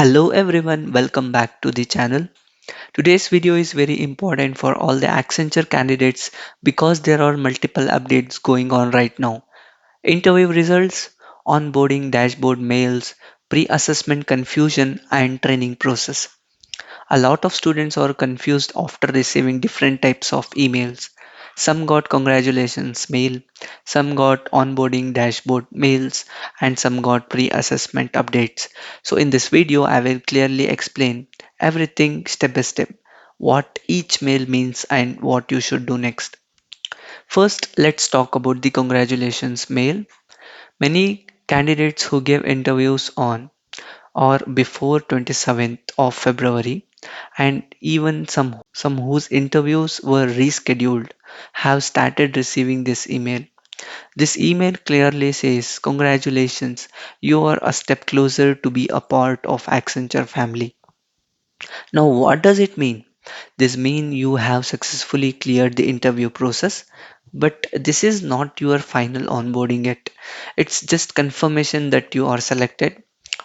Hello everyone, welcome back to the channel. Today's video is very important for all the Accenture candidates because there are multiple updates going on right now. Interview results, onboarding dashboard mails, pre-assessment confusion and training process. A lot of students are confused after receiving different types of emails. Some got congratulations mail, some got onboarding dashboard mails, and some got pre-assessment updates. So in this video, I will clearly explain everything step by step, what each mail means and what you should do next. First, let's talk about the congratulations mail. Many candidates who gave interviews on or before 27th of February and even some whose interviews were rescheduled have started receiving this email. This email clearly says congratulations, you are a step closer to be a part of Accenture family. Now what does it mean? This means you have successfully cleared the interview process, but this is not your final onboarding yet. It's just confirmation that you are selected.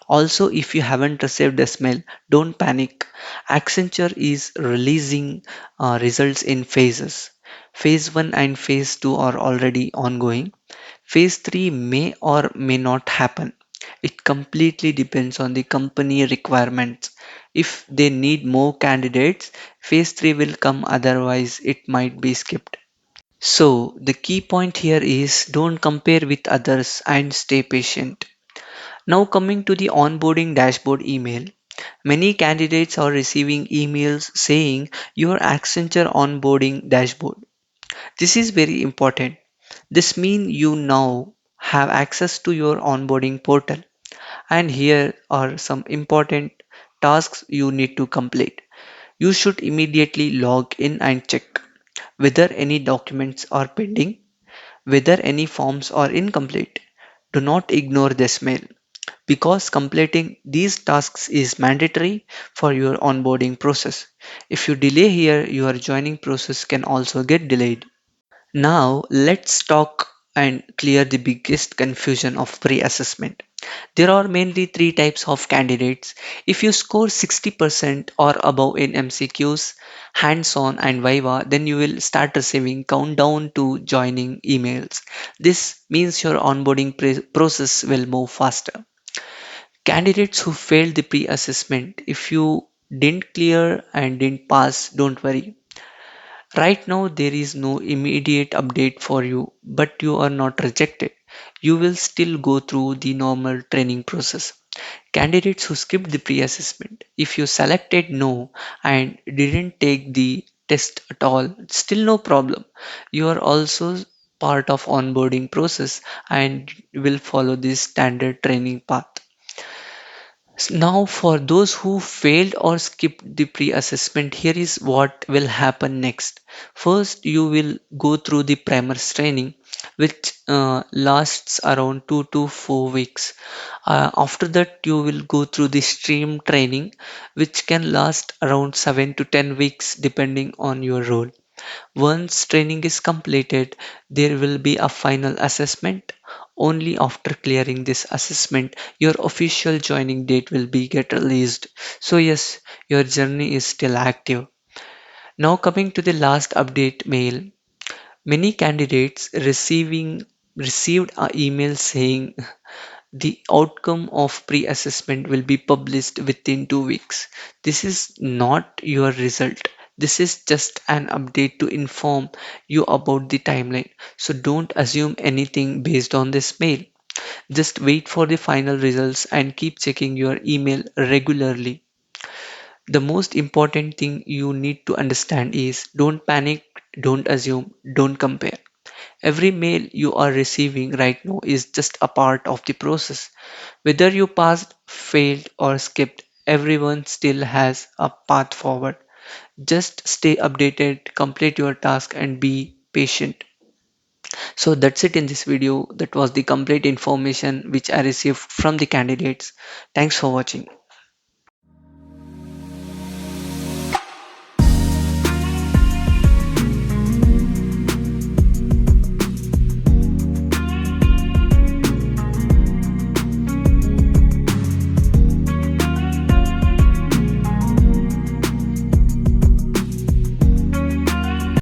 Also, if you haven't received this mail, don't panic. Accenture is releasing results in phases. Phase 1 and Phase 2 are already ongoing. Phase 3 may or may not happen. It completely depends on the company requirements. If they need more candidates, Phase 3 will come, otherwise, it might be skipped. So, the key point here is don't compare with others and stay patient. Now, coming to the onboarding dashboard email, many candidates are receiving emails saying your Accenture onboarding dashboard. This is very important. This means you now have access to your onboarding portal, and here are some important tasks you need to complete. You should immediately log in and check whether any documents are pending, whether any forms are incomplete. Do not ignore this mail because completing these tasks is mandatory for your onboarding process. If you delay here, your joining process can also get delayed. Now, let's talk and clear the biggest confusion of pre-assessment. There are mainly three types of candidates. If you score 60% or above in MCQs, hands-on and Viva, then you will start receiving countdown to joining emails. This means your onboarding process will move faster. Candidates who failed the pre-assessment, if you didn't clear and didn't pass, don't worry. Right now, there is no immediate update for you, but you are not rejected. You will still go through the normal training process. Candidates who skipped the pre assessment, if you selected no and didn't take the test at all, still no problem. You are also part of onboarding process and will follow this standard training path. Now, for those who failed or skipped the pre-assessment, here is what will happen next. First, you will go through the primers training, which lasts around 2 to 4 weeks. After that, you will go through the stream training, which can last around 7 to 10 weeks, depending on your role. Once training is completed, there will be a final assessment. Only after clearing this assessment, your official joining date will be get released. So yes, your journey is still active. Now coming to the last update mail, many candidates received an email saying the outcome of pre-assessment will be published within 2 weeks. This is not your result. This is just an update to inform you about the timeline. So don't assume anything based on this mail. Just wait for the final results and keep checking your email regularly. The most important thing you need to understand is don't panic, don't assume, don't compare. Every mail you are receiving right now is just a part of the process. Whether you passed, failed, or skipped, everyone still has a path forward. Just stay updated, complete your task, and be patient. So that's it in this video. That was the complete information which I received from the candidates. Thanks for watching.